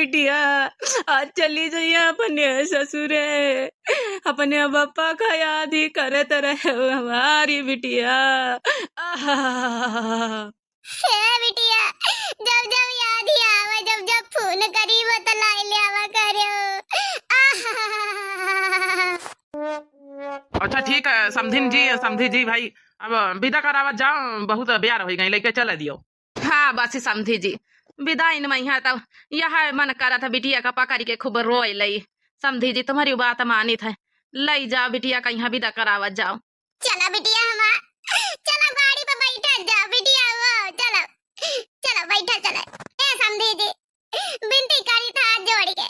बिटिया आज चली जाइए अपने ससुरे, अपने बप्पा का याद ही करत रहे हमारी बिटिया। बिटिया जब जब याद ही आवा, जब जब फोन करी बतलाई ले आवा करे। अच्छा ठीक है समधी जी भाई, अब विदा करावत जाओ, बहुत ब्यार हो गई, लेके चले दियो। हाँ बस समझी जी, विदाई न मैया तब यह मन करा था बिटिया का पकड़ के खूब रोए लई। समझी जी तुम्हारी बात मानित है, लई जाओ बिटिया का यहाँ विदा करावत जाओ। चला बिटिया हमा, चला गाड़ी पे बैठा जाओ बिटिया, वो चलो चलो बैठा चला। ए समझी जी बिनती करी था हाथ जोड़ के,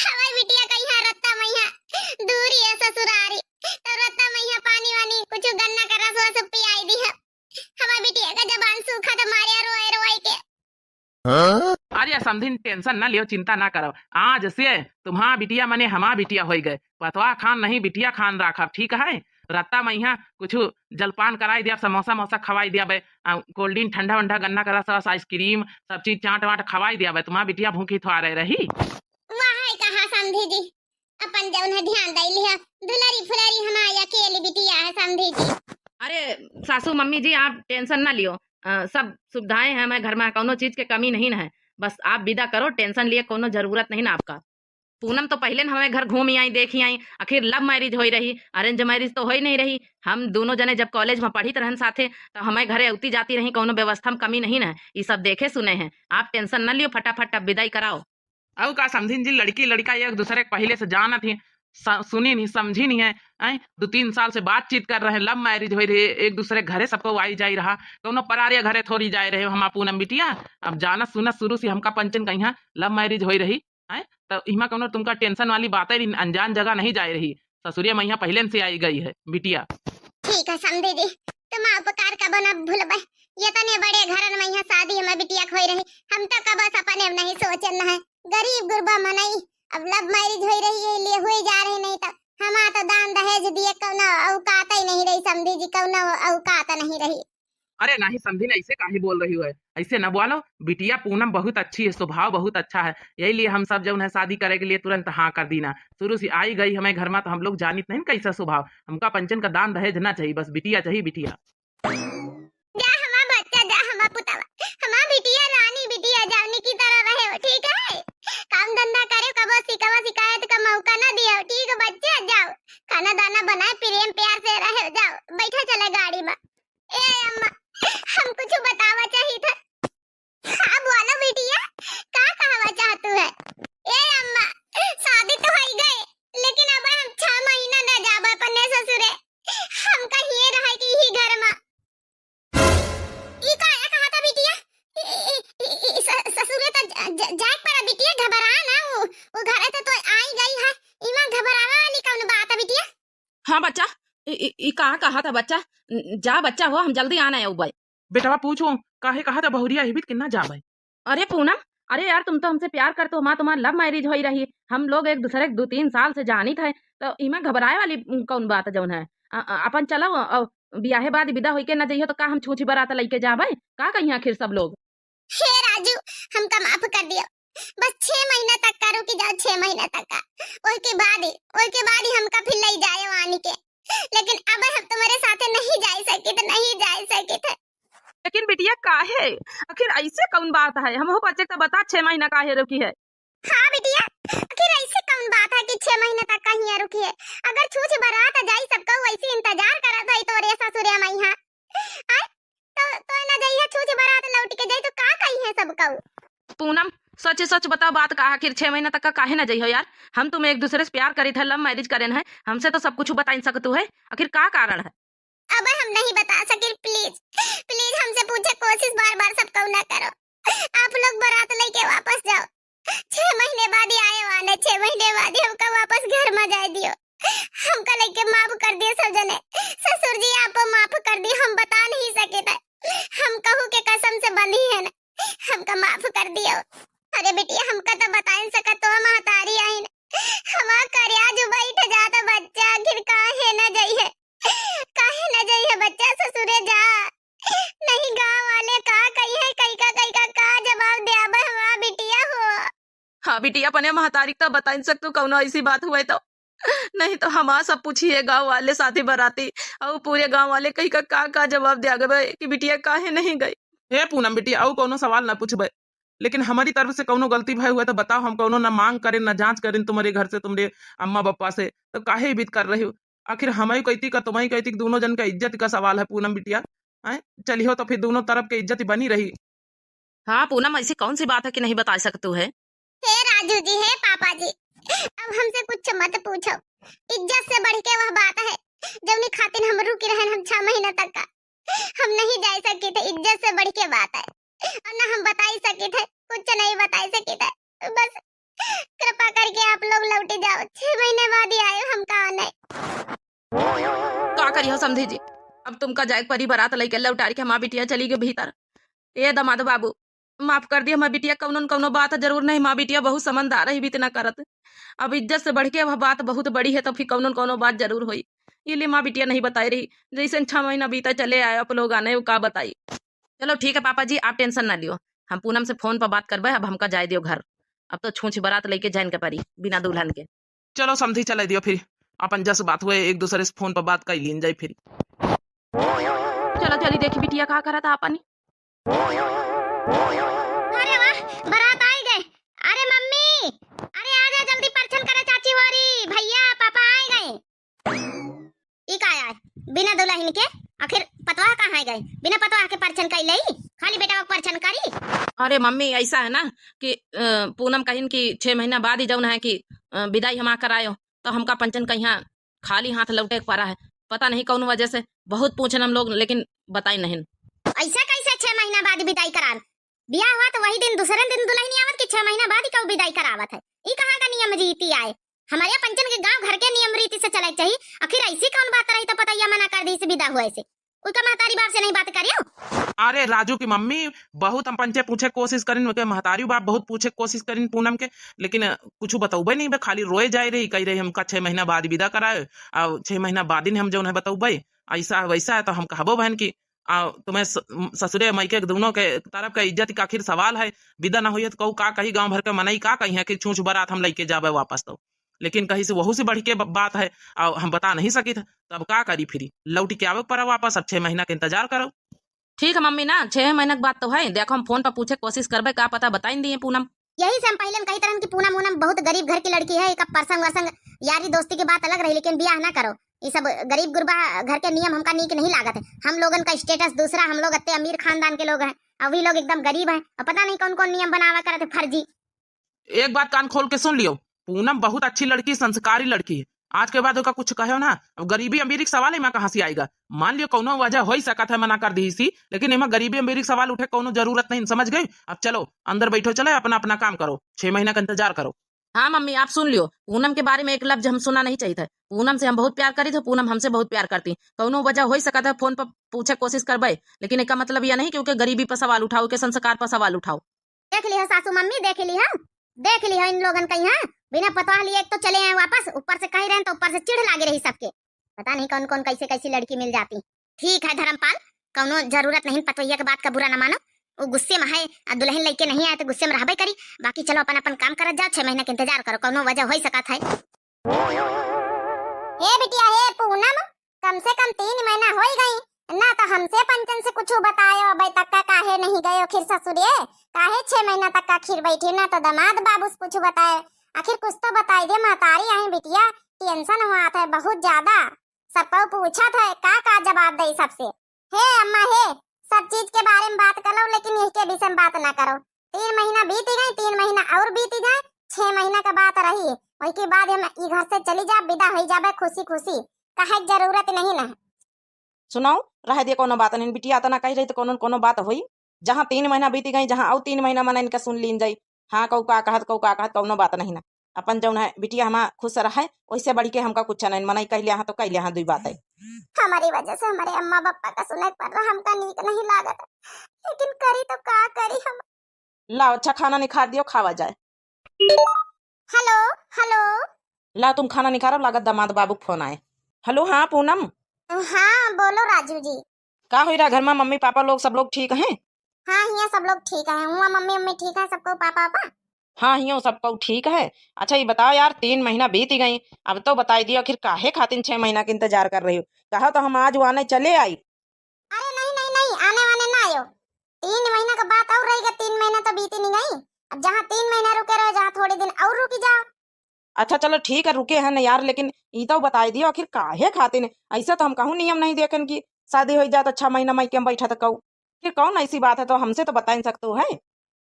हमारी बिटिया का यहाँ रत्ता मैया दूरी है ससुरारी, तो रत्ता मैया पानी वानी कुछ गन्ना का रस वस पियाई दी है। हमारी बिटिया का जबान सूखा तो मारे रोए रोए के। अरे समधी टेंशन ना लियो, चिंता ना करो, आज से तुम्हारा बिटिया मने हमारा बिटिया हो गए। पतवा खान नहीं बिटिया खान राखब, ठीक है। रत्ता मैया कुछ जलपान कराई दिया, समोसा मोसा खवाई दिया बे, कोल्ड ड्रिंक ठंडा वंडा गन्ना का रस आइसक्रीम सब चीज चाट वाट खवाई दिया बे। तुम्हारा बिटिया भूखी थोड़ा रही। वहाँ कहा समधी जी अपन जौन है ध्यान दैली है, दुलारी फुलारी हमारी अकेली बिटिया है समधी जी। अरे सासू मम्मी जी आप टेंशन ना लियो, सब सुविधाएं हैं हमारे घर में, कोनो चीज के कमी नहीं है। बस आप विदा करो, टेंशन लिए कोनो जरूरत नहीं ना आपका। पूनम तो पहले हमें घर घूमी आई देखी आई, आखिर लव मैरिज हो रही, अरेंज मैरिज तो हो ही नहीं रही। हम दोनों जने जब कॉलेज में पढ़ी रहन साथे तो हमें घरे उती जाती रही, कोनो व्यवस्था में कमी नहीं ना, ये सब देखे सुने हैं। आप टेंशन ना लियो, फटाफट अब विदाई कराओ। अब का समझी जी, लड़की लड़का एक दूसरे के पहले से जाना थी, सुनी नहीं समझी नहीं है, 2-3 साल से बातचीत कर रहे हैं, लव मैरिज हो रही है, एक दूसरे घरे सबको आई जाई रहा, दोनों परारे घरे थोड़ी जाए रहे हम पूनम बिटिया। अब जाना सुना शुरू से हमका पंचन कहीं लव मैरिज हो रही है, तो इमा कौन तुमका टेंशन वाली बात है, अनजान जगह नहीं जाए रही। ससुरिया मैया पहले से आई गई है बिटिया। ठीक है समझी जी, तुम उपकार का बना भूलबे, ये तने बड़े घरन में यहाँ शादी हमें बिटिया खोई रही, हम तो कब अपने नहीं सोचन है, गरीब गुरबा मनई अब लव मैरिज हो रही है लिए हुई जा रही, नहीं तो हमारा तो दान दहेज दिए कौनो औकात ही नहीं रही समझी जी, कौनो औकात नहीं रही। अरे नहीं समझी ना, ऐसे काहे बोल रही हो, ऐसे न बोलो। बिटिया पूनम बहुत अच्छी है, स्वभाव बहुत अच्छा है, यही लिए हम सब जो है शादी करे के लिए तुरंत हाँ कर दी ना। शुरू से आई गई हमें घर में तो हम लोग जानित नहीं कैसा स्वभाव, हमका पंचन का दान दहेज ना चाहिए, बस बिटिया चाहिए बिटिया। जा हमारा बच्चा, जा हमारा पुतवा, हमारा बिटिया रानी बिटिया जावनी की तरह रहे हो, ठीक है। काम धंधा करे, कबो सिकवा शिकायत का मौका ना दिया, ठीक है बच्चे। जाओ खाना दाना बनाए, प्रेम प्यार से रहे, जाओ बैठा चले गाड़ी में। ए अम्मा हम कुछ बतावा चाहिए था। हाँ बोलो बिटिया, का कहवा चाहतू है। ए अम्मा शादी तो हो गए, लेकिन अब हम 6 महीना न जाबे अपने ससुरे, हम कहीं रहे कि ही घर में। ई का कहा था बिटिया, ससुरे तो जाए पर बिटिया, घबरा ना, वो घरे तो आई गई है, इमा घबरावा वाली कौन बात है बिटिया। हाँ बच्चा, कहा था बच्चा, जा बच्चा हो, हम जल्दी आना है उबई। बेटवा पूछो काहे कहा था बहुरिया हिबित किन्ना जाबे। अरे पूनम, अरे यार तुम तो हमसे प्यार करते हो, माँ तुम्हारा लव मैरिज हो ही रही, हम लोग एक दूसरे 2-3 साल से जानी थे, तो इमा घबराए वाली कौन बात है जौन है। अपन चलो ब्याहे बाद विदा होई के न जाइयो तो का हम छूछी बारात लेके जाबे, का कहीं आखिर सब लोग। हे राजू हमका माफ कर दियो, बस 6 महीना तक का रुकी जाओ, 6 महीना तक का, ओके बाद ही हमका फिर ले जाए वानी के, लेकिन अब हम तुम्हारे साथे नहीं जा सके तो नहीं जा सके थे। लेकिन बिटिया काहे, आखिर ऐसे कौन बात है, हम हो बच्चे तो बता 6 महीना काहे रुकी है। हाँ बिटिया आखिर ऐसे कौन बात है कि 6 महीने तक कहीं रुकी है, अगर छूछ बारात जाई सबको वैसे इंतजार करत है तोरे ससुरे मैया आय, तो ना जाइए छूछ बारात लौट के जाई तो का कही है सबको। पूनम सच सच बताओ बात का, आखिर 6 महीना तक का काहे ना जाइयो यार, हम तुम एक दूसरे से प्यार करी थे, लव मैरिज करेन है, हमसे तो सब कुछ बता सकतू है, आखिर का कारण है। अब हम नहीं बता सके, प्लीज प्लीज हमसे पूछे कोशिश बार बार सबको ना करो, आप लोग बारात लेके वापस जाओ, 6 महीने बाद ही आए वाले, 6 महीने बाद ही हमका वापस घर में जाए दियो, हमका लेके माफ कर दिए सब जने, ससुर जी आप माफ कर दिए, हम बता नहीं सके थे, हम कहू के कसम से बंधी है ना, हमका माफ कर दियो। अरे बेटिया हमका तो बता नहीं सका तो महतारी आई ना, हमारा करिया जो बैठ जाता बच्चा, आखिर काहे ना जाइए, काहे ना जाइए बच्चा ससुरे जा, नहीं गांव वाले का कही है, कई का का जवाब दे अब हमारा बिटिया हो। हाँ बिटिया अपने महतारी तो बता सकतू कौनो ऐसी बात हुए तो नहीं तो हम सब पूछिए गांव वाले साथी बराती और पूरे गांव वाले कहीं का जवाब दिया गए कि बिटिया काहे नहीं गई। हे पूनम बिटिया और कोनो सवाल ना पूछबे, लेकिन हमारी तरफ से कोनो गलती भय हुआ तो बताओ, हम कोनो ना मांग करें ना जांच करें तुम्हारे घर से तुम्हारे अम्मा पापा से, तो काहे बीत कर रही हो? आखिर हमारी कहती का तुम्हारी कहती, दोनों जन का इज्जत का सवाल है पूनम बिटिया। हैं चलिए तो फिर दोनों तरफ की इज्जत बनी रही। हाँ पूनम ऐसी कौन सी बात है कि नहीं बता सकते है? हे राजू जी, हे पापा जी, अब हमसे कुछ मत पूछो। इज्जत से बढ़ के वह बात है जब खातिर हम रुकी रहे हम 6 महीना तक का हम नहीं जा सके थे। इज्जत से बढ़ के बात है और ना हम बता ही सके थे, कुछ नहीं बता सके थे। बस कृपा करके आप लोग लौटे जाओ, 6 महीने बाद ही आए, हम कहा नहीं। का करियो समझी जी, अब तुमका जाए परी बारात लेके लौटारी के माँ बिटिया चली गई भीतर। ये दमाद बाबू माफ कर दिया, माँ बिटिया कौनो बात जरूर नहीं, माँ बिटिया बहुत समझदार है, बीत ना करत। अब इज्जत से बढ़ के वह बात बहुत बड़ी है तो फिर कौनो बात जरूर हुई, इसलिए माँ बिटिया नहीं बताई रही। जैसे 6 महीना बीता चले आए आप लोग आने, वो का बताई। चलो ठीक है पापा जी, आप टेंशन ना लियो, हम पूनम से फोन पर बात करबे। अब हमका जाए दियो घर, अब तो छूछ बारात लेके जान के परी बिना दुल्हन के। चलो समझी चले दियो, फिर अपन जस बात हुए एक दूसरे से फोन पर बात कर लीन जाए फिर। चलो चली देखी बिटिया का करा था अपनी। अरे वाह, बारात आ गए। अरे मम्मी, अरे आजा जल्दी परछन करे, चाची होरी भैया पापा आ गए। ई का आया बिना दुल्हन के? आखिर पतवा कहाँ गए? बिना पतवा के परछन कई लई, खाली बेटा का परछन करी। अरे मम्मी ऐसा है ना कि पूनम कहिन कि 6 महीना बाद ही जौन है कि विदाई हम करायो, तो हमका पंचन कहीं खाली हाथ लौटे पड़ा है। पता नहीं कौन वजह से बहुत पूछन हम लोग, लेकिन बताई नहीं। ऐसा कैसे 6 महीना बाद विदाई करार? बियाह हुआ तो वही दिन दूसरे दिन दुल्हन आवत कि 6 महीना बाद ही कब विदाई करावत है? ई कहाँ का नियम रीति आए? हमारे पंचन के गांव घर के नियम रीति से चले चाहिए। आखिर ऐसी कौन बात रही तो पता मना कर दी से विदा हुए से? उसका महतारी बाप से नहीं बात करियो? अरे राजू की मम्मी बहुत हम पंचे पूछे कोशिश करिन, महतारी बाप बहुत पूछे कोशिश करिन पूनम के, लेकिन कुछ बताऊबे नहीं, खाली रोए जाए रही, कह रही हमका 6 महीना बाद विदा कराए और 6 महीना बाद ही हम जो है बताऊबे ऐसा वैसा है। तो हम कहबो बहन की तुम्हें ससुरे मैके दोनों के तरफ का इज्जत का आखिर सवाल है। विदा ना हुई तो कहू का कही, गांव भर के मनई का कही है कि छूछ बारात हम लेके जाबे वापस, तो लेकिन कहीं से वहू से बढ़ के बात है और हम बता नहीं सकी था, तब का करी फिर लौटी के आवे पड़ा वापस। अब 6 महीना के इंतजार करो। ठीक है मम्मी ना, 6 महीना की बात तो है, देखो हम फोन पर पूछे कोशिश करबे, का पता बताई दिए पूनम। यही से हम पहले कही तरह की पूनम बहुत गरीब घर की लड़की है, एक परसंग वरसंग यारी दोस्ती की बात अलग रही, लेकिन बियाह ना करो। ये सब गरीब गुरबा घर के नियम हमका नीक नहीं लागत है। हम लोगन का स्टेटस दूसरा, हम लोग अत्ते अमीर खानदान के लोग हैं और वे लोग एकदम गरीब हैं, और पता नहीं कौन कौन नियम बनावा करते फर्जी। एक बात कान खोल के सुन लियो, पूनम बहुत अच्छी लड़की, संस्कारी लड़की है। आज के बाद कुछ कहो ना, अब गरीबी अमीरी का सवाल है कहाँ से आएगा? मान लियो कोनो वजह हो सकता है मना कर दी सी, लेकिन इमा गरीबी अमीरी का सवाल उठे कोनो जरूरत नहीं, समझ गई? अब चलो अंदर बैठो, चले अपना अपना काम करो, 6 महीना का इंतजार करो। हाँ मम्मी आप सुन लियो, पूनम के बारे में एक लफ्ज हम सुना नहीं चाहिए था। पूनम से हम बहुत प्यार करी थे, पूनम हमसे बहुत प्यार करती। कौनो वजह हो सकता है, फोन पर पूछे कोशिश करबे, लेकिन इसका मतलब यह नहीं क्योंकि गरीबी पर सवाल उठाओ के संस्कार पर सवाल उठाओ। देख ली है सासू मम्मी, देख ली है, देख ली है इन लोगन कहीं है बिना पता लिए एक तो चले हैं वापस, ऊपर से कह रहे हैं तो ऊपर से चिढ़ लागे रही सबके। पता नहीं कौन कौन कैसे कैसी लड़की मिल जाती। ठीक है धर्मपाल, कौनो जरूरत नहीं पतोहिया के बात का बुरा न मानो, वो गुस्से में है, दुल्हन लेके नहीं आए तो गुस्से में रहबे करी। बाकी चलो अपन अपन काम करत जाओ, 6 महीने का इंतजार करो, कौनो वजह हो सकत है। हे बिटिया, हे पूनम, कम से कम 3 महीना हो गई ना, तो हमसे पंचन से कुछ बतायो अबे तक का काहे नहीं गयो खिर ससुरे? काहे 6 महीना तक का खीर बैठी ना, तो दामाद बाबू से कुछ बताए, आखिर कुछ तो बताई दे। महतारी आई बिटिया, टेंशन हुआ था बहुत ज्यादा, सबको पूछा था का जवाब दे सबसे। हे अम्मा हे, सब चीज के बारे में बात कर लो, लेकिन इसके विषय में बात ना करो। 3 महीना बीत गए, 3 महीना और बीत जाए, 6 महीना का बात रही, वही के बाद हम ई घर से चली जा, विदा हो जाबे खुशी खुशी, काहे जरूरत नहीं ना। सुनाओ रह दे, कोनो बात नहीं बिटिया, तना कही रही तो कोनो बात हुई। जहाँ 3 महीना बीती गई, जहाँ और 3 महीना मन इनका सुन लीन जाई। हाँ कौ का कहत कौनो बात नहीं ना, अपन जौन है बिटिया हमा खुश रहे, वैसे बढ़ के हमका कुछ नहीं मन कह लिया तो कह लिया, दुई बात है। हमारी वजह से हमारे अम्मा पापा का सुने पड़ रहा, हमका नीक नहीं लागत, लेकिन करी तो का करी हम। लाओ अच्छा खाना निखार दियो, खावा जाए। हेलो हेलो, ला तुम खाना निखारो, लागत दामाद बाबू फोन आए। हेलो हाँ पूनम। हाँ बोलो राजू जी। का हो रहा घर में, मम्मी पापा लोग सब लोग ठीक हैं? हाँ यहाँ सब लोग ठीक है, हुआ मम्मी मम्मी ठीक है, सबको पापा पापा। हाँ हियो सबको ठीक है। अच्छा ये बताओ यार 3 महीना बीत ही गई, अब तो बताई दियो आखिर काहे खातिर 6 महीना के इंतजार कर रही हो। कहा तो हम आज आने चले आई। अरे नहीं नहीं नहीं, आने वाने ना आयो। 3 महीना का बात और रहेगा, 3 महीना तो बीत ही नहीं गई। अब जहाँ 3 महीना रुके रहो, जहाँ थोड़े दिन और रुकी जाओ। अच्छा चलो ठीक है रुके हैं ना यार, लेकिन ये तो बताई दियो आखिर काहे खातिर। ऐसा तो हम कहूँ नियम नहीं देखन की शादी हो जाए तो 6 महीना मायके में बैठा तो कहूँ, फिर कौन ऐसी बात है तो हमसे तो बता नहीं सकते हो है।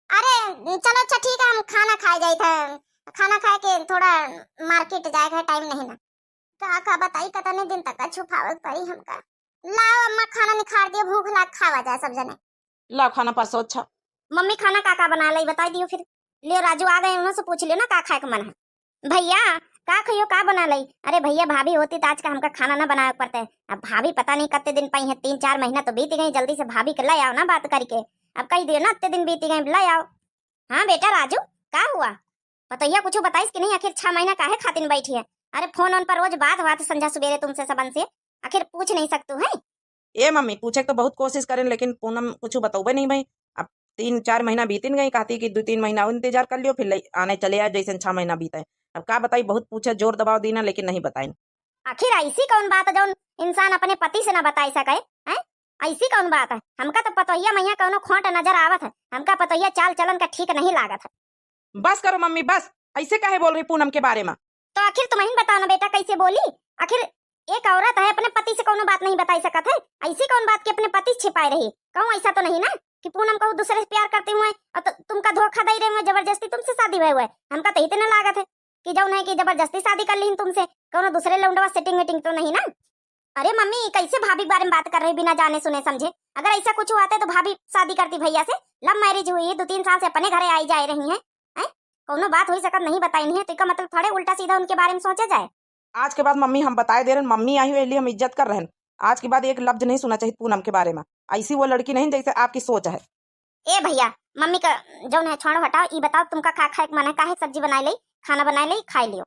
अरे चलो अच्छा ठीक है, हम खाना खाए जाए थे। खाना खाए के थोड़ा मार्केट जाएगा, टाइम नहीं ना। का बताई कतने दिन तक छुपावत पड़ी हमका। लाओ अम्मा खाना निखार दियो, भूख लाग खावा जाए सब जने। ला खाना परसों। अच्छा मम्मी खाना का बना ली बताई दियो फिर। लियो राजू आ गए, उन्होंने से पूछ लियो ना का खाए का मन है। भैया का खइयो का बना ली। अरे भैया भाभी होती तो आज का हमका खाना ना बनावे पड़ता है। अब भाभी पता नहीं कितने दिन पाई है, 3-4 महीना तो बीत गई। जल्दी से भाभी के ले आओ ना बात करके। अब कही दियो ना इतने दिन बीत गए, ले आओ। हाँ बेटा राजू का हुआ बताइए, कुछ बताइस कि नहीं। आखिर 6 महीना काहे खातिर बैठी है। अरे फोन पर रोज बात संझा सुबेरे तुमसे सबन से, आखिर पूछ नहीं सकतू है। ए मम्मी पूछे तो बहुत कोशिश करें लेकिन पूनम कुछ बताओ नहीं भाई। अब 3-4 महीना बीतिन गई, कहती कि 2-3 महीना और इंतजार कर लियो फिर आने चले आए जैसे 6 महीना बीता है। अब का बताई, बहुत पूछे जोर दबाव दीना लेकिन नहीं बताई। आखिर ऐसी कौन बात है जो इंसान अपने पति से ना बताई सके हैं। ऐसी कौन बात है। हमका तो पतोहिया मैया कौनो खोट नजर आवत है। हमका पतोहिया चाल चलन का ठीक नहीं लागत है। बस करो मम्मी बस, ऐसे काहे बोल रही पूनम के बारे में। तो आखिर तुम ही बताओ ना बेटा कैसे बोली। आखिर एक औरत है अपने पति से कोनो बात नहीं बताई सकत है। ऐसी कौन बात की अपने पति से छिपाए रही। कहूँ ऐसा तो नहीं ना कि पूनम को दूसरे से प्यार करते हुए और तुमका धोखा दे रहे हुए, जबरदस्ती तुमसे शादी हुए हुए। हमका तो इतना लागत है कि जो नहीं कि जबरदस्ती शादी कर ली तुमसे, कोनो दूसरे लौंडवा सेटिंग वेटिंग तो नहीं ना। अरे मम्मी कैसे भाभी के बारे में बात कर रही बिना जाने सुने समझे। अगर ऐसा कुछ हुआ तो भाभी शादी करती भैया से। लव मैरिज हुई है, 2-3 साल से अपने घरे आई जा रही है। कोनो बात हुई सकत नहीं बताई है तो इसका मतलब थोड़े उल्टा सीधा उनके बारे में सोचा जाए। आज के बाद मम्मी हम बताए दे रहे हैं, मम्मी आई हुई इसलिए हम इज्जत कर रहे हैं। आज के बाद एक लफ्ज नहीं सुना चाहिए पूनम के बारे में। ऐसी वो लड़की नहीं जैसे आपकी सोच है। ए भैया मम्मी का जो है छोड़ो हटाओ। ये बताओ तुमका का खाए मन है, काहे सब्जी बनाई ली, खाना बनाई ली, खाई लियो।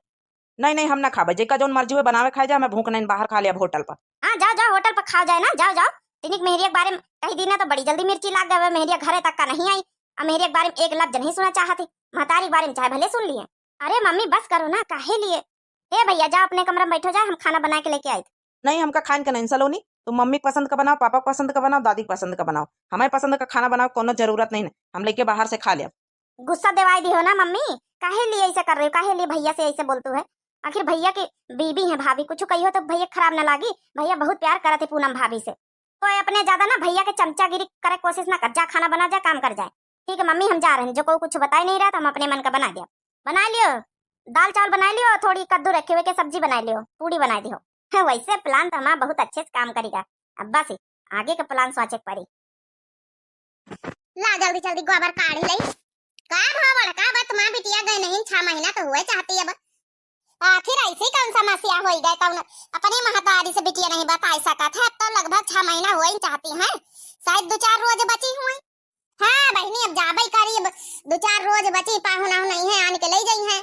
नहीं नहीं हम ना खाबे, जेका जो मर्जी हुए बनावे खाए जाए। मैं भूख नहीं, बाहर खा लिया होटल पर। हाँ जाओ जाओ होटल पर खाओ जाए ना, जाओ जाओ। तिनिक मेहरिया के बारे में कही दी ना तो बड़ी जल्दी मिर्ची लाग गए। मेहरिया घरे तक का नहीं आई और मेहरिया के बारे में एक लफ्ज नहीं सुना चाहती। महतारी के बारे में चाहे भले सुन लिए। अरे मम्मी बस करो ना, काहे लिए। ए भैया जाओ अपने कमरे में बैठो, जाए हम खाना बना के लेके आए। नहीं हमका खान का नहीं सलोनी, तुम मम्मी की पसंद का बनाओ, पापा की पसंद का बनाओ, दादी की पसंद का बनाओ। हमारे पसंद का खाना बनाओ, कोनो जरूरत नहीं है। हम लेके बाहर से खा लिया। गुस्सा दिवाई दी हो ना मम्मी, काहे लिए ऐसा कर रहे हो, काहे लिए भैया से ऐसे बोलतू है। आखिर भैया की बीबी है भाभी, कुछ कही हो तो भैया खराब ना लागी। भैया बहुत प्यार करते पूनम भाभी से, तो अपने ज्यादा ना भैया के चमचागिरी करे कोशिश ना कर। जा खाना बना, जा काम कर जाए। ठीक है मम्मी हम जा रहे हैं, जो कोई कुछ बता ही नहीं रहा तो हम अपने मन का बना दिया। बना लियो, दाल चावल बना लियो, थोड़ी कद्दू रखे हुए के सब्जी बना लियो, पूरी बना दियो। वैसे प्लान तो हमारा बहुत अच्छे से काम करेगा। अब बस आगे का प्लान सोचे पड़ी। ला जल्दी जल्दी गोबर काढ़ी ले। का भाव बड़का बात मां बिटिया गए नहीं, 6 महीना तो हुए चाहती है। आखिर ऐसी कौन समस्या हो गई कौन अपने महतारी से बिटिया नहीं बता सकत है। तो लगभग 6 महीना हुए चाहती हैं, शायद 2-4 रोज बची हुए। हाँ बहनी अब जाबई करी, 2-4 रोज बची, पाहुना नहीं है आने के ले गई है।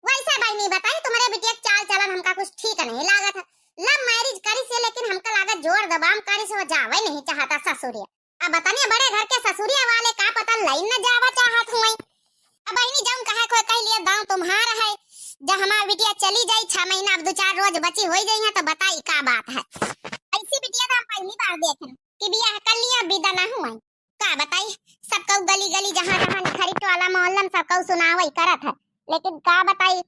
वैसा बहनी बताई तुम्हारे बिटिया चाल चलन हमका कुछ ठीक नहीं लागत है। लव मैरिज करी से लेकिन हमका लागत जोर दबाम करी से वो जावे नहीं चाहता ससुरिया। अब बतानिए बड़े घर के ससुरिया वाले का पता लाइन न जावा चाहत हुए। अब बहनी जाऊं कहा कोई कह लिया दांव तुम्हारा है। जब हमारी बिटिया चली जाई 6 महीना, अब 2-4 रोज बची हो गई है तो बताई का बात है। ऐसी बिटिया तो हम पहली बार देखे कि बियाह कर लिया विदा ना हुआ। का बताई सबको गली गली जहाँ जहाँ खरीद वाला मोहल्ला सबको सुनावई करत है, लेकिन का बताई।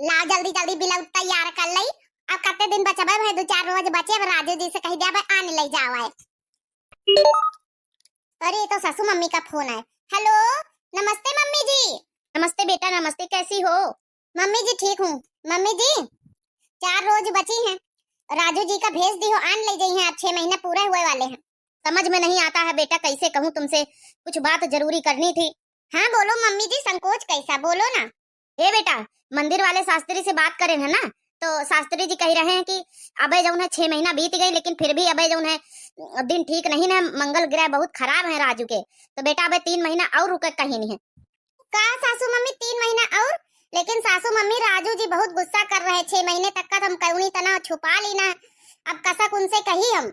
ला जल्दी जल्दी बिलाउट तैयार कर लई। अब कितने दिन बचबे भाई, 2-4 रोज बचे। राजू जी से कह दिया भाई आने ले जाओ। अरे तो सासू मम्मी का फोन है। हेलो नमस्ते मम्मी जी। नमस्ते बेटा नमस्ते, कैसी हो। मम्मी जी ठीक हूँ। मम्मी जी 4 रोज बची हैं, राजू जी का भेज दी हो, आन ले गई हैं। अब 6 महीने पूरे हुए वाले हैं। समझ में नहीं आता है बेटा कैसे कहूँ तुमसे, कुछ बात जरूरी करनी थी। हाँ बोलो मम्मी जी, संकोच कैसा, बोलो ना। ए बेटा मंदिर वाले शास्त्री से बात करें है ना, तो शास्त्री जी कह रहे हैं कि अबे जो है 6 महीना बीत गई लेकिन फिर भी अबे जो है दिन ठीक नहीं है, मंगल ग्रह बहुत खराब है राजू के। तो बेटा अबे 3 महीना और रुके कहीं नहीं है। का सासू मम्मी 3 महीना और? लेकिन सासू मम्मी राजू जी बहुत गुस्सा कर रहे हैं। 6 महीने तक का हम कौनी तना छुपा लेना, अब कसक उनसे कही हम।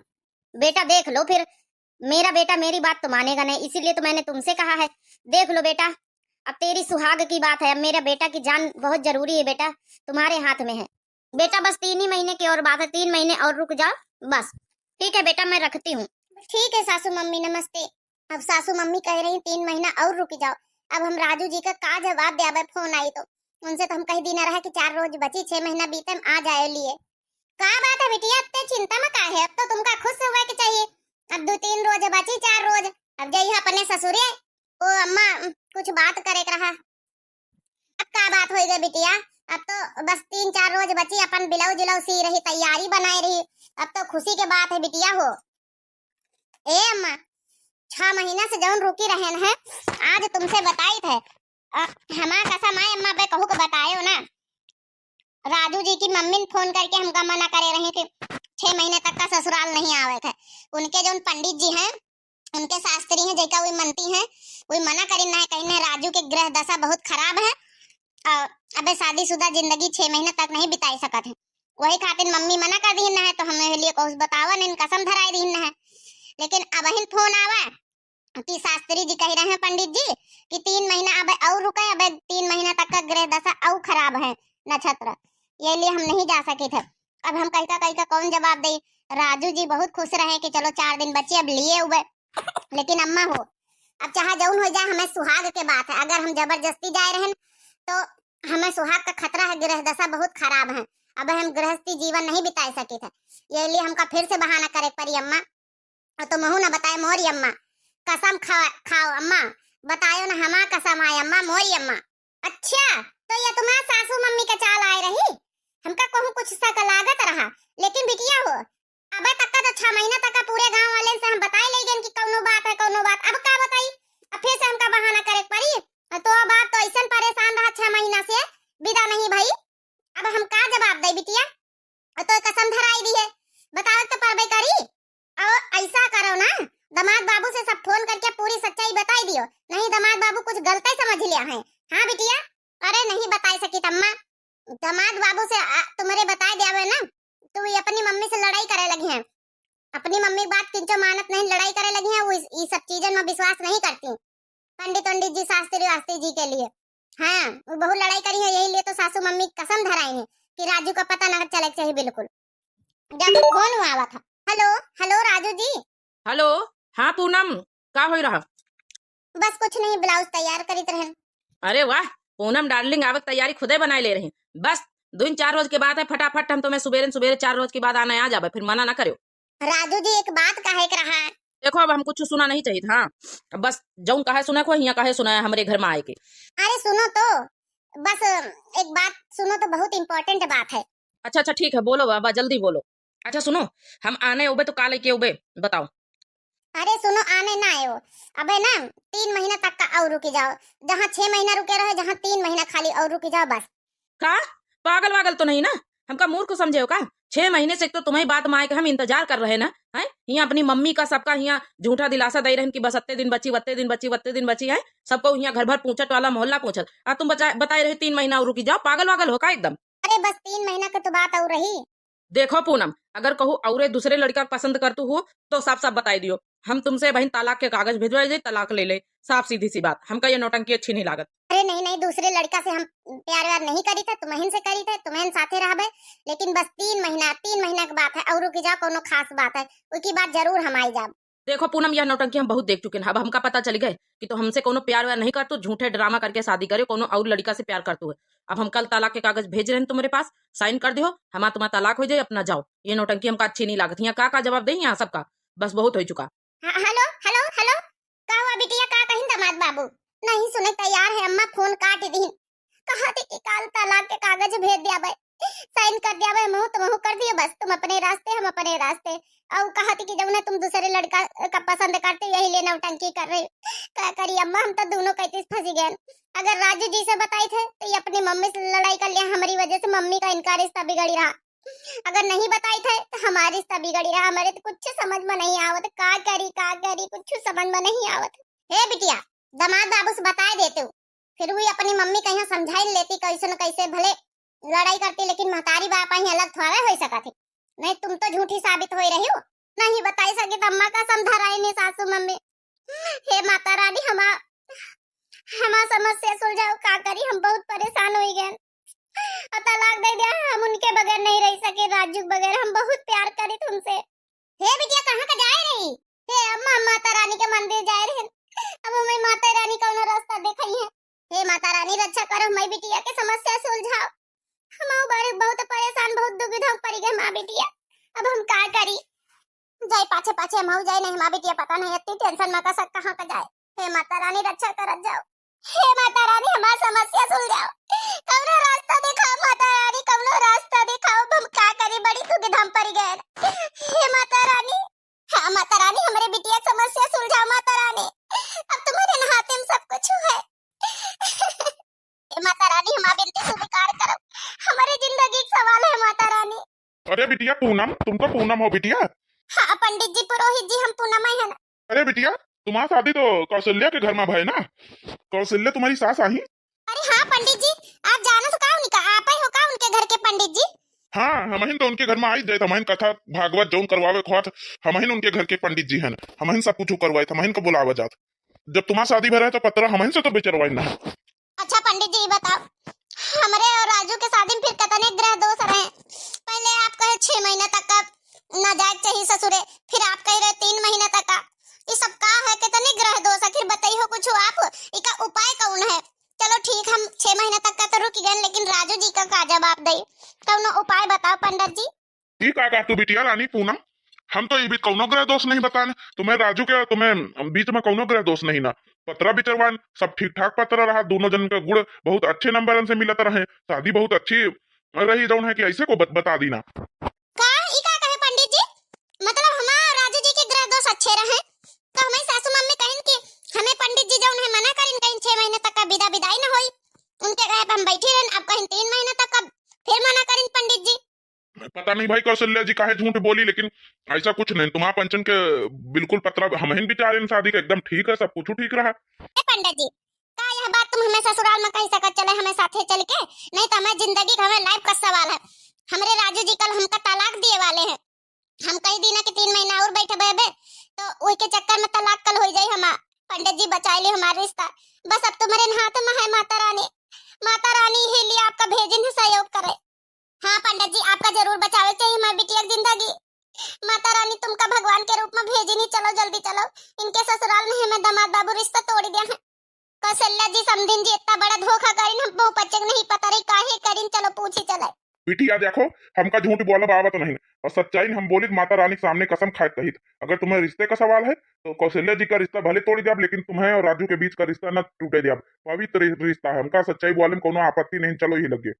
बेटा देख लो फिर, मेरा बेटा मेरी बात तो मानेगा नहीं, इसीलिए तो मैंने तुमसे कहा है। देख लो बेटा, अब तेरी सुहाग की बात है, अब मेरा बेटा की जान बहुत जरूरी है बेटा, तुम्हारे हाथ में है बेटा। बस 3 ही महीने की और बात है, 3 महीने और रुक जाओ बस। ठीक है बेटा, मैं रखती हूँ। ठीक है सासू मम्मी, नमस्ते। अब सासू मम्मी कह रही 3 महीना और रुक जाओ। अब हम राजू जी का जवाब दे, फोन आई तो उनसे तो हम कह दी न रहा कि 4 रोज बची, 6 महीना बीते आ जाए लिए। का बात है बिटिया, इतने चिंता में का है? अब तो तुमका खुश होवे के चाहिए। अब 2-3 रोज बची, 4 रोज अब जाइए अपने ससुरे। ओ अम्मा कुछ बात करे रहा। अब का बात हो गई बिटिया? अब तो बस 3-4 रोज बची, अपन ब्लाउज उलाउज सी रही, तैयारी बनाए रही। अब तो खुशी के बात है बिटिया हो। ए अम्मा 6 महीना से जौन रुकी रहन है, आज तुमसे बताई थे हमार कसम आए अम्मा बे कहू को बतायो ना। राजू जी की मम्मी ने फोन करके हमका मना करे रहे कि 6 महीने तक का ससुराल नहीं आवे थे। उनके जो पंडित जी हैं, उनके शास्त्री हैं, जैका वही मनती हैं, वही मना करी ना, कहने राजू के ग्रह दशा बहुत खराब है और अबे शादीशुदा जिंदगी 6 महीने तक नहीं बिताई सकत है। वही खातिर मम्मी मना कर दी है, तो हमें लिए कुछ बतावा नहीं, कसम धराई दी है। लेकिन अब ही फोन आवा कि शास्त्री जी कह रहे हैं पंडित जी कि 3 महीना अब और रुके, अब 3 महीना तक का ग्रह दशा और खराब है नक्षत्र, ये लिए हम नहीं जा सके थे। अब हम कहता कौन जवाब दे? राजू जी बहुत खुश रहे कि चलो 4 दिन बचे अब लिए हुए। लेकिन अम्मा हो, अब चाहे जौन हो जाए, हमें सुहाग के बात है। अगर हम जबरदस्ती जाए रहे तो हमें सुहाग का खतरा है, ग्रह दशा बहुत खराब है, अब हम गृहस्थी जीवन नहीं बिता सके थे। ये लिए हमका फिर से बहाना करे पड़ी अम्मा। और तो महू ना बताए मोरी अम्मा, कसम खाओ अम्मा, बतायो ना हमार कसम आए अम्मा, मोरी अम्मा। अच्छा तो ये तुम्हारा सासू मम्मी का चाल आए रही, हमका कहूँ कुछ सा का लागत रहा। लेकिन बिटिया हो, अब तक का तो 6 महीना तक का पूरे गांव वाले से हम बताई ले गए कि कौनो बात है कौनो बात, अब का बताई? अब फिर से हमका बहाना करे पड़ी। तो अब आप तो ऐसा परेशान रहा 6 महीना से, विदा नहीं भाई। अब हम का जवाब दे बिटिया? तो कसम धराई दी है, बताओ तो परबे करी। और ऐसा करो ना, दामाद बाबू से सब फोन करके पूरी सच्चाई बताई दियो, नहीं दामाद बाबू कुछ गलत समझ लिया है। हाँ बिटिया? अरे नहीं बताई सकी तम्मा, दामाद बाबू से तुम्हारे बताए दिया ना, तो ये अपनी मम्मी से लड़ाई करे लगी हैं। अपनी मम्मी बात किंचो मानत नहीं, लड़ाई करे लगी हैं। वो ये सब चीजों में विश्वास नहीं करती, पंडित जी शास्त्री वास्त्री जी के लिए। हाँ वो बहुत लड़ाई करी है, यही लिए तो सासू मम्मी कसम धराई है कि राजू का पता न चले चाहिए बिल्कुल। जब फोन हुआ था, hello hello Raju ji. Hello, हाँ पूनम, का हो रहा? बस कुछ नहीं, ब्लाउज तैयार करी रहन। अरे वाह पूनम डार्लिंग, आवक तैयारी खुदे बनाए ले रही। बस 2-4 रोज के बाद है, फटाफट हम तुम्हें सुबेरे 4 रोज के बाद आना आ जाबे, फिर मना ना करो। राजू जी एक बात कहे के रहा। देखो अब हम कुछ सुना नहीं चाहिए था। हाँ बस जौन कहे सुना को, यहाँ कहे सुना है हमारे घर में आए के। अरे सुनो तो, बस एक बात सुनो तो, बहुत इम्पोर्टेंट बात है। अच्छा ठीक है, बोलो बाबा जल्दी बोलो। अच्छा सुनो, हम आने उबे तो काले के उबे बताओ। अरे सुनो, आने ना आयो, अबे ना 3 महीना तक का और रुकी जाओ, जहाँ 6 महीना रुके रहे, जहाँ 3 महीना खाली और रुकी जाओ बस। का पागल वागल तो नहीं ना? हमका मूर्ख समझे हो का? 6 महीने से तो तुम्हें बात माए के हम इंतजार कर रहे ना है। यहाँ अपनी मम्मी का सबका यहाँ झूठा दिलासा दे रहे कि बस अत्ते दिन बची है, सबको यहाँ घर भर पूछत वाला मोहल्ला पूछत, और तुम बताए रहे 3 महीना और रुकी जाओ। पागल वागल हो का एकदम? अरे बस 3 महीना का तो बात और रही। देखो पूनम, अगर कहूँ और दूसरे लड़का पसंद करतू हो तो साफ साफ बताई दियो, हम तुमसे बहन तलाक के कागज भिजवा दे, तलाक ले ले, साफ सीधी सी बात। हमका ये नौटंकी अच्छी नहीं लागत। अरे नहीं, दूसरे लड़का से हम प्यार व्यार नहीं करी थे, तुम्हें से करी थे, तुम्हें साथे रहबे। लेकिन बस 3 महीना की बात है, और रुकी जाओ, कोनो खास बात है उसकी बात जरूर हम आई जाब। देखो पूनम, यह नौटंकी हम बहुत देख चुके हैं। अब हमका पता चल गए कि तो हमसे कोनो प्यार व्यार नहीं करतू, झूठे ड्रामा करके शादी करे, कोनो और लड़का से प्यार करतू है। अब हम कल तलाक के कागज भेज रहे हैं तुम्हारे पास, साइन कर दियो, तुम्हारा तलाक हो जाए, अपना जाओ। ये नौटंकी हमका अच्छी नहीं लागत। यहाँ का जवाब दे, यहाँ सबका बस बहुत हो चुका। हेलो हेलो हेलो, का हुआ बिटिया? का कहीं दामाद बाबू नहीं सुने तैयार है? अम्मा फोन काट दी, कहा थी कि कल तलाक के कागज भेज दिया भाई, साइन कर दिया भाई, मुंह तो मुंह कर दिए, बस तुम अपने रास्ते हम अपने रास्ते। और कहा थी कि जब ना तुम दूसरे लड़का का पसंद करते, यही ले नौटंकी कर रहे। क्या करी अम्मा, हम तो दोनों कहते फंसी गए। अगर राजू जी से बताई थे तो ये अपनी मम्मी से लड़ाई कर लिया, हमारी वजह से मम्मी का इनका रिश्ता बिगड़ी रहा। अगर नहीं बताई थे तो हमारी रिश्ता बिगड़ी रहा। हमारे तो कुछ समझ में नहीं आवत, का करी कुछ समझ में नहीं आवत। हे बिटिया, दामाद बाबू से बताए देते हो, फिर भी अपनी मम्मी कहीं समझाई लेती, कैसे न कैसे भले लड़ाई करती, लेकिन महतारी बापा ही अलग थोड़ा हो सका थे। नहीं तुम तो झूठी साबित हो रही हो, नहीं बताई सके तो अम्मा का समझा रही नहीं सासू मम्मी। हे माता रानी, हमार समस्या सुलझाओ, का करी, हम बहुत परेशान हो गए और तलाक दे दिया। हम उनके बगैर नहीं रह सके, राजू के बगैर। हम बहुत प्यार करी तुमसे। हे बिटिया कहाँ का जाए रही? हे अम्मा, माता रानी के मंदिर जाए रहे। अब हमें माता रानी का रास्ता दिखाई है। हे माता रानी रक्षा करो, मैं बिटिया के समस्या सुलझाओ। हम बड़े बहुत परेशान, बहुत दुविधा में पड़ गए माँ बिटिया। अब हम का करी? जाए पाछे पाछे हम जाए नहीं माँ बिटिया, पता नहीं इतनी टेंशन में का सब कहाँ का जाए। हे माता रानी रक्षा करत जाओ। हे माता रानी हमार समस्या सुलझाओ, कौनो रास्ता दिखाओ माता रानी, कौनो रास्ता दिखाओ। हम का करे, बड़ी दुविधा में पड़ गए। हे माता रानी, हाँ माता रानी हमारे बिटिया समस्या सुलझाओ माता रानी। अब तुम्हारे हाथ में सब कुछ है। हे माता रानी हमारी बिनती स्वीकार करो, हमारी जिंदगी का सवाल है माता रानी। अरे बिटिया पूनम, तुम तो पूनम हो बिटिया। हाँ पंडित जी, पुरोहित जी, हम पूनम है ना। अरे बिटिया तुम्हारा शादी तो कौशल्या के घर में भाई ना? कौशल्या तुम्हारी सास आई? अरे हाँ पंडित जी, आप जानो तो का उनका आप ही हो का उनके घर के पंडित जी? हाँ, हमहिन तो उनके घर में आई जाए, हमहिन कथा भागवत जौन करवावे खोत, हमहिन उनके घर के पंडित जी हैं। हमहिन सब कुछ करवाए, हमहिन को बुलावा जात। जब तुम्हारा शादी भरा है तो पत्र हमहिन से तो बेचरवाई ना। अच्छा पंडित जी बताओ, हमारे और राजू के शादी में फिर कितने ग्रह दोष रहे? पहले आप कहे 6 महीने तक का नाजायज चाहिए ससुरे, फिर आप कह रहे 3 महीने तक का। ये सब का है, कितने ग्रह दोष? आखिर बताइए कुछ आप, इसका उपाय कौन है? चलो ठीक, हम 6 महीने तक का तो रुक गए, लेकिन राजू जी का जवाब दे, कौन उपाय बताओ पंडित जी। ठीक है तू बिटिया रानी पूनम, हम तो ये भी कौनो ग्रह दोष नहीं बताने तुम्हें। राजू के तुम्हें बीच में कौनो ग्रह दोष नहीं ना। पत्र बिचरवान सब ठीक ठाक पत्र रहा, दोनों जन का गुण बहुत अच्छे नंबर से मिलत रहे, शादी बहुत अच्छी रही। जौन है कि ऐसे को बता दी ना। का ई का कहे पंडित जी? मतलब हमार राजू जी के ग्रह दोष अच्छे रहे तो हमें सासू मम्मी कहिन कि हमें पंडित जी जौन है मना करिन, कहिन 6 महीने तक का विदाई न होई। उनके कहे पे हम बैठी रहन, अब कहिन 3 महीने तक का फिर मना करिन पंडित जी। पता नहीं भाई कौशल्या जी काहे झूठ बोली, लेकिन ऐसा कुछ नहीं। तुम्हारा पंचन के बिल्कुल पत्र हमहिन बिचारे शादी का एकदम ठीक है, सब कुछ ठीक रहा। ए पंडित जी, का यह बात तुम हमें ससुराल में कह सकत चले हमें साथे चल के? नहीं तो हमें जिंदगी का हमें लाइफ का सवाल है। हमरे राजू जी कल हमका तलाक दिए वाले हैं। हम कह दी ना कि 3 महीना और बैठे बेबे, तो वही के चक्कर में तलाक कल हो जाए। हम पंडित जी बचा ले हमारा रिश्ता, बस अब तुम्हारे हाथ में है माता रानी। माता रानी ही लिए आपका भेजिन सहयोग करे। हाँ पंडित जी, आपका जरूर बचावे चाहिए हमारी बिटिया की जिंदगी। माता रानी तुमका भगवान के रूप में भेजी नहीं, चलो जल्दी चलो। इनके ससुराल में हमें दामाद बाबू रिश्ता तोड़ दिया है। कौशल्या जी समझिन जी इतना बड़ा धोखा करिन, हम बहु बच्चे नहीं पता रही काहे करिन। चलो पूछी चले बिटिया देखो, हमका झूठ बोला बाबत नहीं और सच्चाई हम बोली माता रानी के सामने कसम खाए कही। अगर तुम्हें रिश्ते का सवाल है तो कौशल्या जी का रिश्ता भले तोड़ दिया, लेकिन तुम्हें और राजू के बीच का रिश्ता न टूटे दिया। पवित्र रिश्ता है, हमका सच्चाई बोले में कोनो आपत्ति नहीं। चलो ये लगे।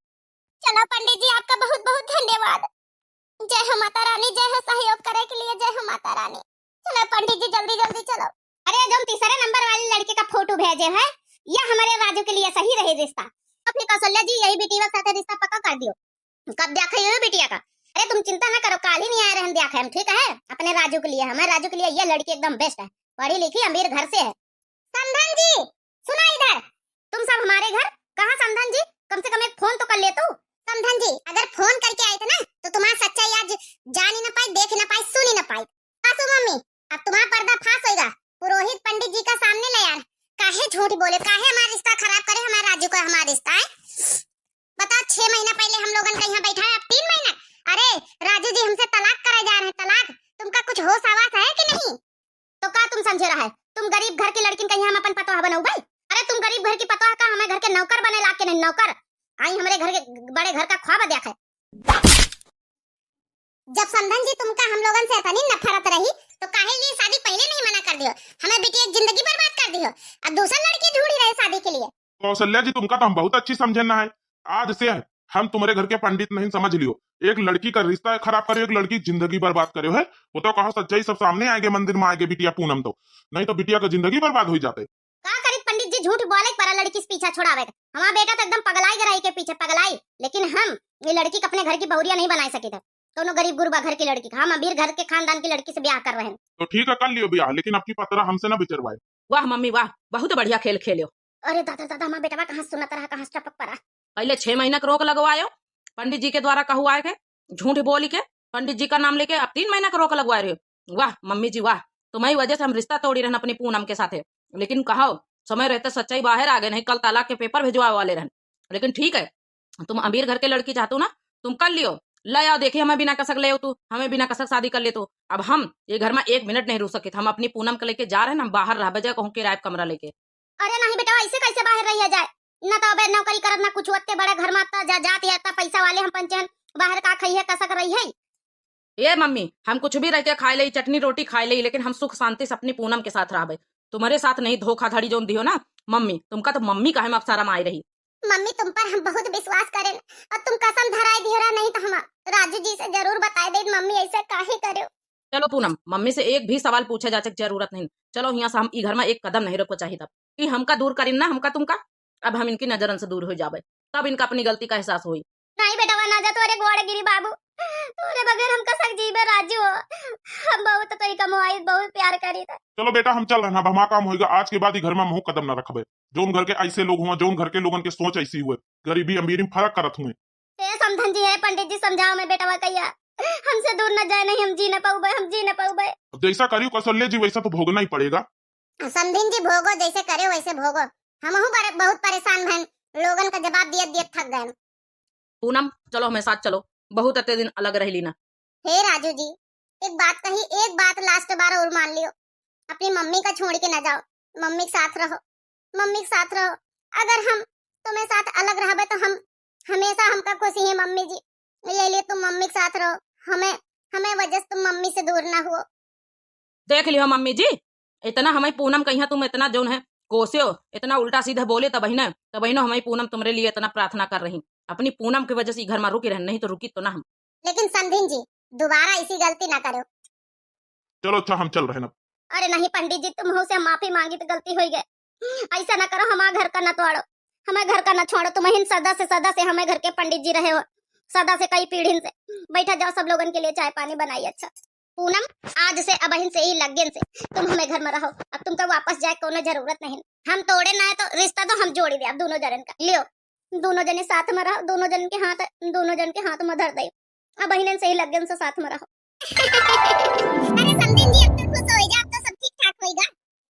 चलो पंडित जी, आपका बहुत बहुत धन्यवाद। जय हो माता रानी, जय हो सहयोग करे के लिए, जय हो माता रानी। चलो पंडित जी जल्दी जल्दी चलो। अरे जो तीसरे नंबर वाली लड़की का फोटो भेजे है, यह हमारे राजू के लिए सही रहे रिश्ता। अपनी कौशल्या जी यही बेटी के साथ रिश्ता पक्का कर दियो। कब देखा ये बिटिया का? अरे तुम चिंता न करो, काल ही नहीं आ रहे हम देखा हम, ठीक है? अपने राजू के लिए, हमारे राजू के लिए ये लड़की एकदम बेस्ट है, पढ़ी लिखी अमीर घर से है। समधन जी सुना इधर, तुम सब हमारे घर कहाँ? समधन जी कम से कम एक फोन तो कर ले तू। समधन जी अगर फोन करके आए थे ना तो तुम्हारा सच्चाई आज जान ही न पाई, देख न पाई, सुन ही न पाई। सासू मम्मी अब तुम्हारा पर्दा फांस होगा। पुरोहित पंडित जी का सामने ले यार, काहे झूठ बोले, काहे हमारा रिश्ता खराब करे? हमारे राजू का हमारा रिश्ता है। बताओ 6 महीना पहले हम लोगन का यहाँ बैठा है, अब 3 महीना। अरे राजू जी हमसे तलाक कराए जा रहे हैं, तलाक। तुमका कुछ होश आवाज है कि नहीं? तो का तुम समझे रहा है? तुम गरीब घर की लड़की कहीं हम अपन पतोहा बनाऊ भाई? अरे तुम गरीब घर की पतोहा का हमें घर के नौकर बने ला के? नहीं नौकर आई हमारे घर के बड़े घर का ख्वाब देख है। जब समधन जी तुमका हम लोगन से इतनी नफरत रही तो काहे लिए शादी पहले नहीं मना कर दियो? हमें बेटी एक जिंदगी बर्बाद कर दियो, अब दूसरा लड़की ढूंढी रहे शादी के लिए। कौशल्या जी तुमका तो हम बहुत अच्छी समझना है। आज से हम तुम्हारे घर के पंडित नहीं, समझ लियो। एक लड़की का रिश्ता खराब करे, एक लड़की जिंदगी बर्बाद करे है। वो तो कहा सच्चाई सब सामने आएंगे, मंदिर में आएंगे बिटिया पूनम, तो नहीं तो बिटिया का जिंदगी बर्बाद हो जाते। का करी पंडित जी, झूठ बोले पर लड़की से पीछा छुड़ावे। हमारा बेटा तो एकदम पगलाई गराई के पीछे पगलाई, लेकिन हम ये लड़की को अपने घर की बहुरिया नहीं बना सके थे। दोनों गरीब गुरबा घर की लड़की, हम अमीर घर के खानदान की लड़की से ब्याह कर रहे हैं। तो ठीक है कर लियो ब्याह, लेकिन आपकी पतरा हमसे ना बिचरवाए। वाह मम्मी वाह, बहुत बढ़िया खेल खेलो। अरे दादा दादा हमारा बेटा कहाँ सुनता रहा, कहाँ टपक पड़ा। पहले 6 महीना का रोक लगवायो, पंडित जी के द्वारा कहुआ के झूठ बोल के पंडित जी का नाम लेके अब 3 महीना का रोक लगवा रहे हो। वाह मम्मी जी वाह, तुम्हारी वजह से हम रिश्ता तोड़ी रहना अपनी पूनम के साथ। लेकिन कहो समय रहते सच्चाई बाहर आ गए, नहीं कल तलाक के पेपर भिजवा वाले रहन। लेकिन ठीक है, तुम अमीर घर के लड़की चाहते हो ना, तुम कर लियो। ले आओ, देखिए हमें बिना कसक ले आओ, तू हमें बिना कसक शादी कर ले। तो अब हम ये घर में 1 मिनट नहीं रुक सके, हम अपनी पूनम को लेके जा रहे हैं, हम बाहर रह बजे कहूँ किराए पे कमरा लेके। अरे नहीं बेटा, ऐसे कैसे बाहर रहिया जाए, ना तो अबे नौकरी करत ना कुछ, ओते बड़े घर में जा जात या पैसा वाले हम पंचन बाहर का खाई है कसक रही है। ये मम्मी, हम कुछ भी रह के खाए ले, चटनी रोटी खाए ले, लेकिन हम सुख शांति से अपनी पूनम के साथ रह। तुम्हारे साथ नहीं धोखाधड़ी जो दियो ना मम्मी, तुमका तो मम्मी का हम अब शर्म आई रही। मम्मी तुम पर हम बहुत विश्वास करें और तुम कसम धराई दिहरा, नहीं तो हम राजू जी से जरूर बताए दे मम्मी ऐसा काहे करे। चलो पूनम, मम्मी से एक भी सवाल पूछे जाने की जरूरत नहीं। चलो यहाँ से हम ई घर में एक कदम नहीं रखो चाहिए, तब कि हमका दूर करीन ना, हमका तुमका। अब हम इनकी नजरन से दूर हो जावे, तब इनका अपनी गलती का एहसास हुई। नहीं बेटा वह ना जा तोरे गोड़ गिरी बाबू, तोरे बगैर हम कसक जीवे राजू, हम बहुत तोरी कमाई बहुत प्यार करी था। चलो बेटा हम चल रहे हैं, अब हमारा काम होगा, आज के बाद ही घर में मुंह कदम न रखबे। जोन घर के ऐसे लोग हुए, जोन घर के लोगन के सोच ऐसी हुए, गरीबी अमीरी में फर्क करत हुए। ए समधन जी है, पंडित जी समझाओ मैं बेटा कहिया हमसे दूर न जाए, नहीं हम जी न पाऊबे, हम जी न पाऊबे। अब जैसा करियो कौशल्य जी वैसा तो भोगना ही पड़ेगा। समधिन जी भोगो, जैसे करे वैसे भोगो, हम बहुत परेशान हैं, लोगन का जवाब दिए दिए थक गए। पूनम चलो हमें साथ चलो, बहुत अत्ते दिन अलग रह लीना। हे राजू जी, एक बात कही, एक बात लास्ट बार और मान लियो, अपनी मम्मी का छोड़ के न जाओ, मम्मी के साथ रहो, मम्मी के साथ रहो। अगर हम तुम्हें साथ अलग रहबे तो हम हमेशा हमका खुशी है मम्मी जी, ये लिए तुम मम्मी के साथ रहो, हमें वजह से तुम मम्मी से दूर ना हुओ। देख लियो मम्मी जी, इतना हमें पूनम कहिया तुम इतना जोन है कोसियो, इतना उल्टा सीधा बोले, तब ही ना हमें पूनम तुम्हारे लिए इतना प्रार्थना कर रही। अपनी पूनम की वजह से घर में रुकी रह, नहीं तो रुकी तो ना हम। लेकिन समधिन जी दोबारा ऐसी गलती ना करो। चलो अच्छा हम चल रहे हैं। अरे नहीं पंडित जी, तुम हो से माफी मांगी तो गलती हो गई, ऐसा ना करो, हमारे घर का न तोड़ो, हमें घर का न छोड़ो। तुम ही सदा से हमें घर के पंडित जी रहे हो, सदा से कई पीढ़ी से। बैठा जाओ, सब लोगन के लिए चाय पानी बनाई। अच्छा पूनम, आज से अब से ही लगन से तुम हमें घर में रहो, अब तुमको वापस जाए कोनो जरूरत नहीं। हम तोड़े ना है तो रिश्ता तो हम जोड़ी दे, अब दोनों जन का लियो, दोनों जने साथ में रहो, दोनों जन के हाथ में धर दे, अब से ही लगन से साथ में रहो।